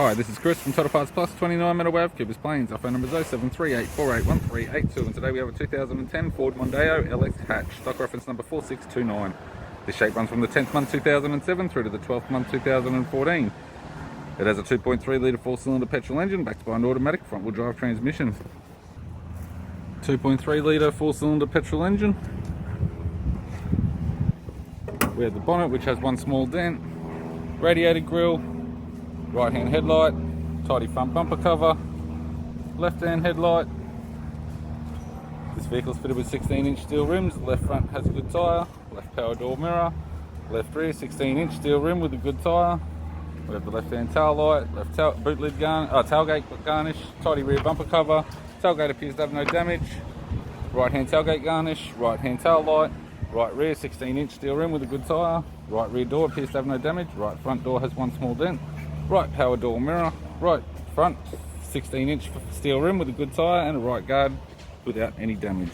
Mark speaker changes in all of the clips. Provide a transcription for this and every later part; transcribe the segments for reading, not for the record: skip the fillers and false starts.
Speaker 1: Hi, this is Chris from Total Parts Plus, 29 Meadow Ave, Cooper's Plains. Our phone number is 0738481382, and today we have a 2010 Ford Mondeo LX hatch, stock reference number 4629. This shape runs from the 10th month 2007 through to the 12th month 2014. It has a 2.3 litre 4-cylinder petrol engine backed by an automatic front-wheel drive transmission. 2.3 litre 4-cylinder petrol engine. We have the bonnet, which has one small dent, radiator grille, right hand headlight, tidy front bumper cover, left hand headlight. This vehicle is fitted with 16-inch steel rims. The left front has a good tyre, left power door mirror, left rear 16-inch steel rim with a good tyre. We have the left hand tail light, left boot lid tailgate garnish, tidy rear bumper cover. Tailgate appears to have no damage. Right hand tailgate garnish, right hand tail light, right rear 16-inch steel rim with a good tyre. Right rear door appears to have no damage. Right front door has one small dent. Right power door mirror. Right front 16-inch steel rim with a good tyre, and a right guard without any damage.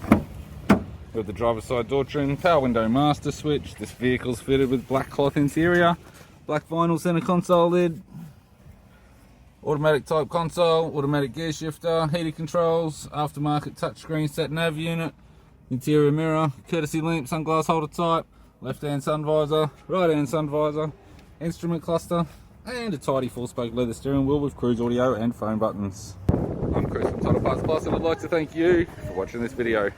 Speaker 1: We have the driver's side door trim, power window master switch. This vehicle is fitted with black cloth interior, black vinyl center console lid, automatic type console, automatic gear shifter, heated controls, aftermarket touchscreen sat nav unit, interior mirror, courtesy lamp, sunglass holder type, left hand sun visor, right hand sun visor, instrument cluster, and a tidy full spoke leather steering wheel with cruise audio and phone buttons. I'm Chris from Total Parts Plus, and I'd like to thank you for watching this video.